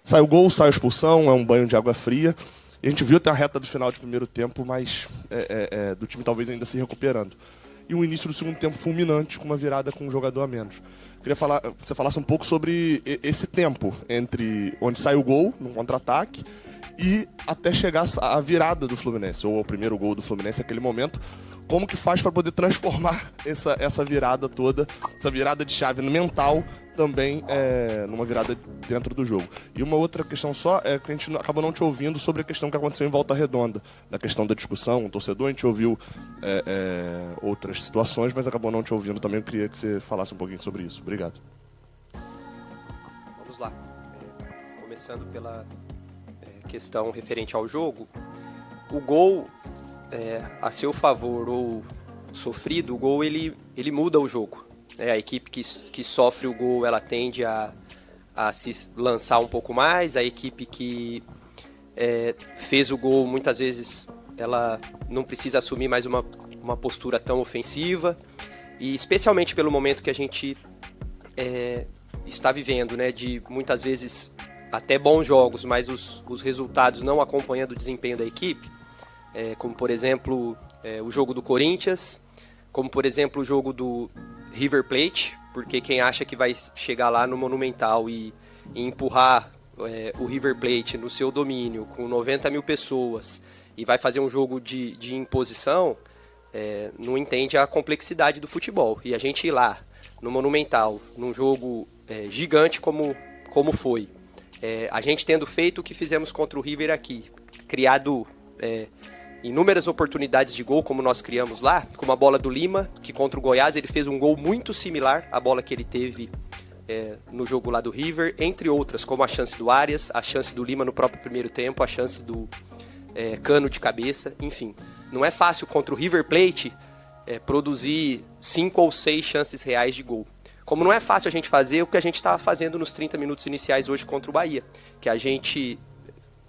Sai o gol, sai a expulsão, é um banho de água fria. E a gente viu até a reta do final de primeiro tempo, mas do time talvez ainda se recuperando. E um início do segundo tempo fulminante, com uma virada com um jogador a menos. Queria que você falasse um pouco sobre esse tempo, entre onde sai o gol, num contra-ataque, e até chegar a virada do Fluminense, ou o primeiro gol do Fluminense naquele momento. Como que faz para poder transformar essa virada toda, essa virada de chave no mental, também numa virada dentro do jogo. E uma outra questão só é que a gente acabou não te ouvindo sobre a questão que aconteceu em Volta Redonda, da questão da discussão, o torcedor, a gente ouviu outras situações, mas acabou não te ouvindo também. Eu queria que você falasse um pouquinho sobre isso. Obrigado. Vamos lá. Começando pela questão referente ao jogo, o gol, a seu favor ou sofrido, o gol ele muda o jogo. A equipe que sofre o gol, ela tende a se lançar um pouco mais. A equipe que fez o gol, muitas vezes, ela não precisa assumir mais uma postura tão ofensiva. E especialmente pelo momento que a gente está vivendo, né, de muitas vezes até bons jogos, mas os resultados não acompanhando o desempenho da equipe, como por exemplo o jogo do Corinthians, como por exemplo o jogo do River Plate, porque quem acha que vai chegar lá no Monumental e empurrar o River Plate no seu domínio com 90 mil pessoas e vai fazer um jogo de imposição, não entende a complexidade do futebol. E a gente ir lá no Monumental, num jogo gigante como foi, a gente tendo feito o que fizemos contra o River aqui, criado inúmeras oportunidades de gol, como nós criamos lá, como a bola do Lima, que contra o Goiás ele fez um gol muito similar à bola que ele teve no jogo lá do River, entre outras, como a chance do Arias, a chance do Lima no próprio primeiro tempo, a chance do Cano de cabeça, enfim. Não é fácil contra o River Plate produzir 5 ou 6 chances reais de gol. Como não é fácil a gente fazer o que a gente estava fazendo nos 30 minutos iniciais hoje contra o Bahia, que a gente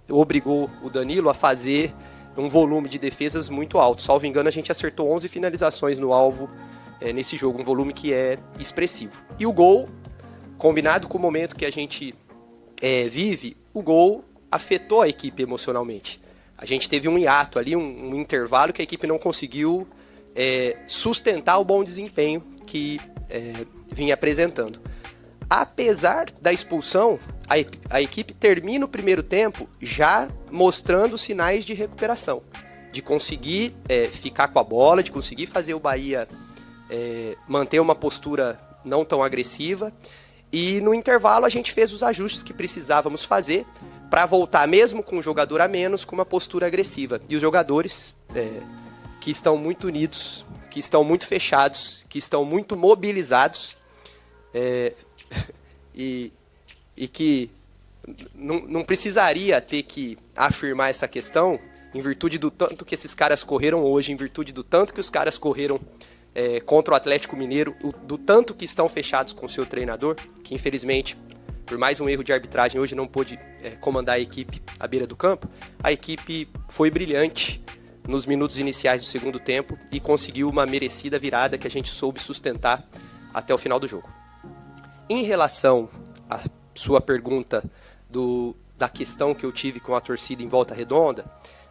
obrigou o Danilo a fazer um volume de defesas muito alto. Salvo engano, a gente acertou 11 finalizações no alvo nesse jogo, um volume que é expressivo. E o gol, combinado com o momento que a gente vive, o gol afetou a equipe emocionalmente. A gente teve um hiato ali, um intervalo que a equipe não conseguiu sustentar o bom desempenho que vinha apresentando. Apesar da expulsão, a equipe termina o primeiro tempo já mostrando sinais de recuperação, de conseguir ficar com a bola, de conseguir fazer o Bahia manter uma postura não tão agressiva. E no intervalo a gente fez os ajustes que precisávamos fazer para voltar, mesmo com um jogador a menos, com uma postura agressiva. E os jogadores que estão muito unidos, que estão muito fechados, que estão muito mobilizados, e que não precisaria ter que afirmar essa questão em virtude do tanto que esses caras correram hoje, em virtude do tanto que os caras correram contra o Atlético Mineiro, do tanto que estão fechados com o seu treinador, que infelizmente, por mais um erro de arbitragem, hoje não pôde comandar a equipe à beira do campo. A equipe foi brilhante nos minutos iniciais do segundo tempo e conseguiu uma merecida virada que a gente soube sustentar até o final do jogo. Em relação à sua pergunta da questão que eu tive com a torcida em Volta Redonda,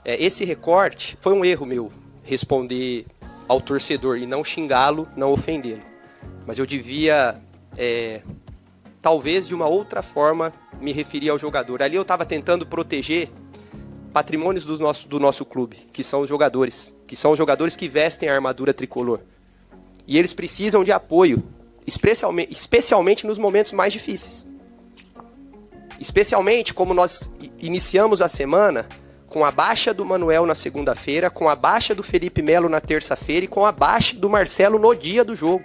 esse recorte foi um erro meu, responder ao torcedor e não xingá-lo, não ofendê-lo. Mas eu devia, talvez de uma outra forma, me referir ao jogador. Ali eu estava tentando proteger patrimônios do nosso clube, que são os jogadores que vestem a armadura tricolor. E eles precisam de apoio, especialmente nos momentos mais difíceis. Especialmente como nós iniciamos a semana com a baixa do Manuel na segunda-feira, com a baixa do Felipe Melo na terça-feira e com a baixa do Marcelo no dia do jogo.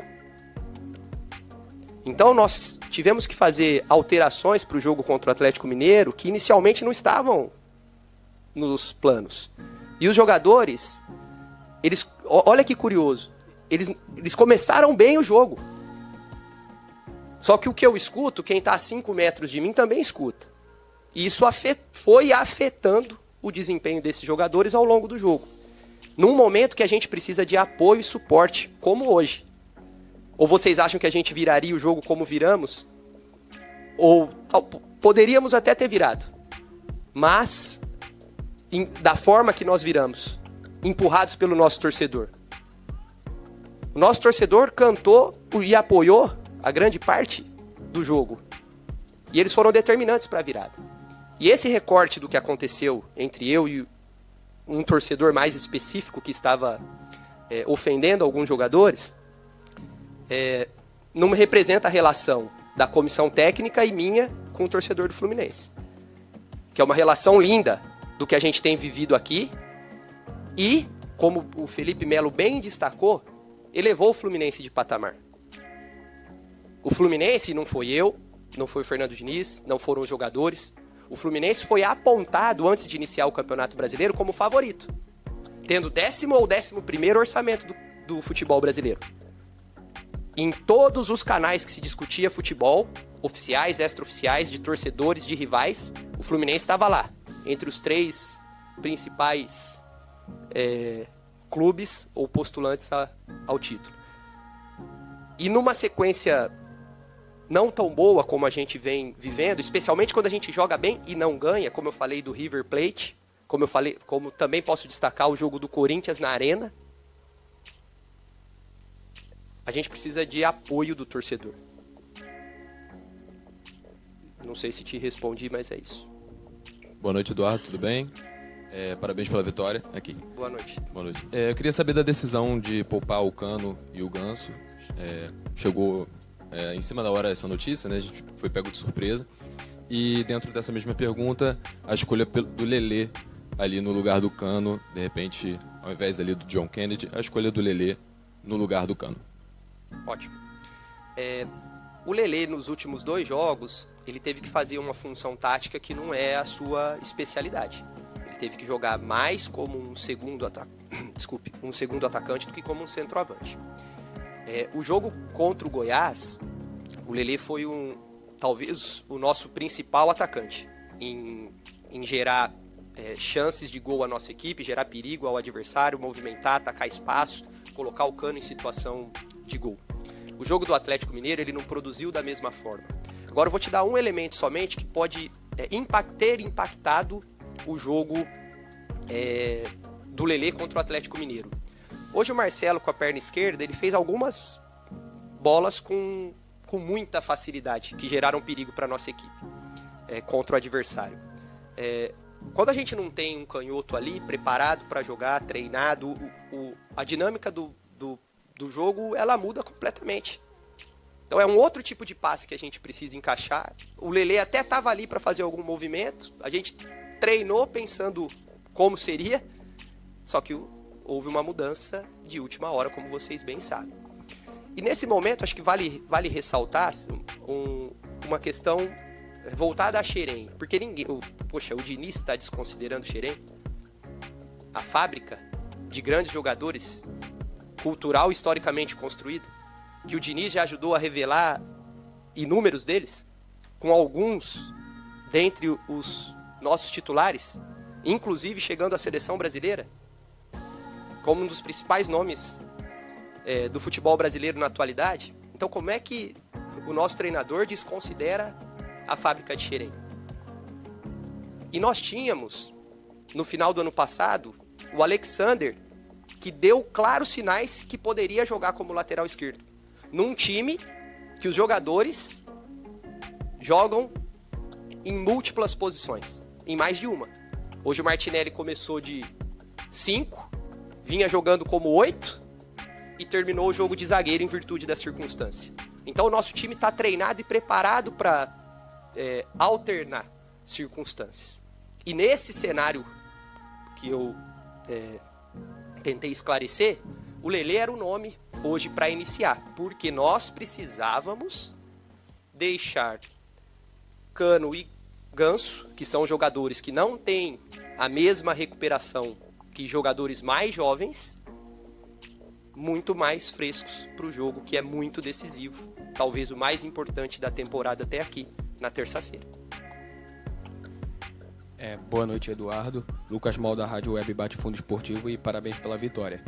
Então nós tivemos que fazer alterações para o jogo contra o Atlético Mineiro que inicialmente não estavam nos planos. E os jogadores, olha que curioso, eles começaram bem o jogo. Só que o que eu escuto, quem está a 5 metros de mim também escuta. E isso foi afetando o desempenho desses jogadores ao longo do jogo. Num momento que a gente precisa de apoio e suporte, como hoje. Ou vocês acham que a gente viraria o jogo como viramos? Ou poderíamos até ter virado, mas da forma que nós viramos, empurrados pelo nosso torcedor. O nosso torcedor cantou e apoiou a grande parte do jogo. E eles foram determinantes para a virada. E esse recorte do que aconteceu entre eu e um torcedor mais específico que estava ofendendo alguns jogadores, não me representa a relação da comissão técnica e minha com o torcedor do Fluminense. Que é uma relação linda do que a gente tem vivido aqui e, como o Felipe Melo bem destacou, elevou o Fluminense de patamar. O Fluminense não foi eu, não foi o Fernando Diniz, não foram os jogadores. O Fluminense foi apontado antes de iniciar o Campeonato Brasileiro como favorito, tendo 10º ou 11º orçamento do futebol brasileiro. Em todos os canais que se discutia futebol, oficiais, extraoficiais, de torcedores, de rivais, o Fluminense estava lá, entre os 3 principais clubes ou postulantes ao título. E numa sequência não tão boa como a gente vem vivendo, especialmente quando a gente joga bem e não ganha, como eu falei do River Plate, como também posso destacar o jogo do Corinthians na Arena, a gente precisa de apoio do torcedor. Não sei se te respondi, mas é isso. Boa noite, Eduardo, tudo bem? Parabéns pela vitória aqui. Boa noite. Boa noite. Eu queria saber da decisão de poupar o Cano e o Ganso. Chegou em cima da hora essa notícia, né? A gente foi pego de surpresa. E dentro dessa mesma pergunta, a escolha do Lelê ali no lugar do Cano, de repente, ao invés ali do John Kennedy, a escolha do Lelê no lugar do Cano. Ótimo. O Lelê, nos últimos 2 jogos, ele teve que fazer uma função tática que não é a sua especialidade. Ele teve que jogar mais como um segundo atacante do que como um centroavante. O jogo contra o Goiás, o Lelê foi talvez o nosso principal atacante em gerar chances de gol à nossa equipe, gerar perigo ao adversário, movimentar, atacar espaço, colocar o Cano em situação de gol. O jogo do Atlético Mineiro, ele não produziu da mesma forma. Agora eu vou te dar um elemento somente que pode ter impactado o jogo do Lelê contra o Atlético Mineiro. Hoje o Marcelo, com a perna esquerda, ele fez algumas bolas com muita facilidade, que geraram perigo para a nossa equipe, contra o adversário. Quando a gente não tem um canhoto ali, preparado para jogar, treinado, a dinâmica do jogo, ela muda completamente. Então é um outro tipo de passe que a gente precisa encaixar. O Lelê até estava ali para fazer algum movimento, a gente treinou pensando como seria, só que houve uma mudança de última hora, como vocês bem sabem. E nesse momento, acho que vale ressaltar uma questão voltada a Xerém, porque o Diniz está desconsiderando o Xerém, a fábrica de grandes jogadores, cultural e historicamente construída, que o Diniz já ajudou a revelar inúmeros deles, com alguns dentre os nossos titulares, inclusive chegando à seleção brasileira, como um dos principais nomes do futebol brasileiro na atualidade. Então, como é que o nosso treinador desconsidera a fábrica de Xerém? E nós tínhamos, no final do ano passado, o Alexander, que deu claros sinais que poderia jogar como lateral esquerdo, num time que os jogadores jogam em múltiplas posições, em mais de uma. Hoje o Martinelli começou de 5, vinha jogando como 8 e terminou o jogo de zagueiro em virtude da circunstância. Então o nosso time está treinado e preparado para alternar circunstâncias. E nesse cenário que eu tentei esclarecer, o Lelê era o nome hoje para iniciar, porque nós precisávamos deixar Cano e Ganso, que são jogadores que não têm a mesma recuperação que jogadores mais jovens, muito mais frescos para o jogo, que é muito decisivo, talvez o mais importante da temporada até aqui, na terça-feira. Boa noite, Eduardo. Lucas Mal, da Rádio Web Bate Fundo Esportivo, e parabéns pela vitória.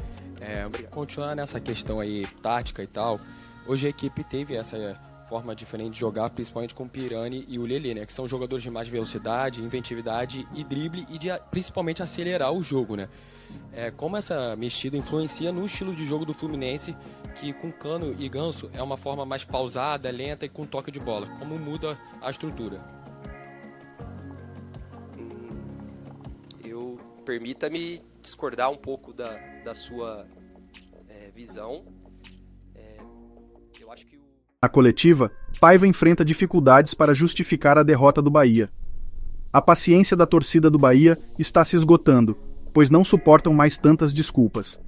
Continuar nessa questão aí tática e tal, hoje a equipe teve essa forma diferente de jogar, principalmente com o Pirani e o Lelê, né? Que são jogadores de mais velocidade, inventividade e drible e de principalmente acelerar o jogo, né? Como essa mexida influencia no estilo de jogo do Fluminense, que com Cano e Ganso é uma forma mais pausada, lenta e com toque de bola. Como muda a estrutura? Permita-me discordar um pouco da sua visão. Eu acho que Na coletiva, Paiva enfrenta dificuldades para justificar a derrota do Bahia. A paciência da torcida do Bahia está se esgotando, pois não suportam mais tantas desculpas.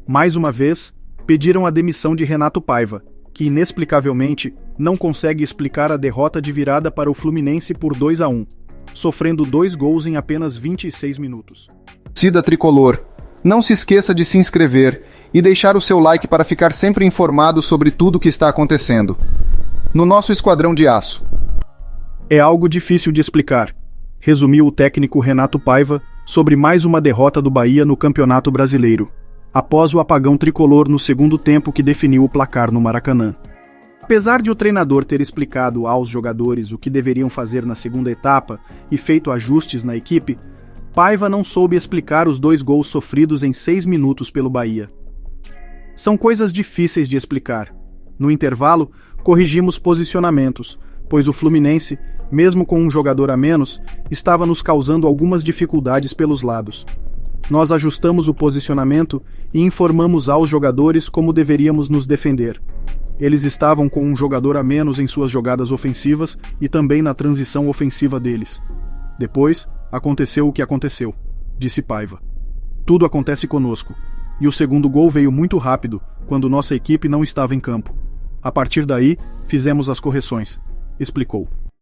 Mais uma vez, pediram a demissão de Renato Paiva, que inexplicavelmente não consegue explicar a derrota de virada para o Fluminense por 2-1, sofrendo 2 gols em apenas 26 minutos. Torcida Tricolor, não se esqueça de se inscrever e deixar o seu like para ficar sempre informado sobre tudo o que está acontecendo no nosso Esquadrão de Aço. É algo difícil de explicar, resumiu o técnico Renato Paiva sobre mais uma derrota do Bahia no Campeonato Brasileiro, após o apagão tricolor no segundo tempo que definiu o placar no Maracanã. Apesar de o treinador ter explicado aos jogadores o que deveriam fazer na segunda etapa e feito ajustes na equipe, Paiva não soube explicar os 2 gols sofridos em 6 minutos pelo Bahia. São coisas difíceis de explicar. No intervalo, corrigimos posicionamentos, pois o Fluminense, mesmo com um jogador a menos, estava nos causando algumas dificuldades pelos lados. Nós ajustamos o posicionamento e informamos aos jogadores como deveríamos nos defender. Eles estavam com um jogador a menos em suas jogadas ofensivas e também na transição ofensiva deles. Depois, aconteceu o que aconteceu, disse Paiva. Tudo acontece conosco. E o segundo gol veio muito rápido, quando nossa equipe não estava em campo. A partir daí, fizemos as correções, explicou.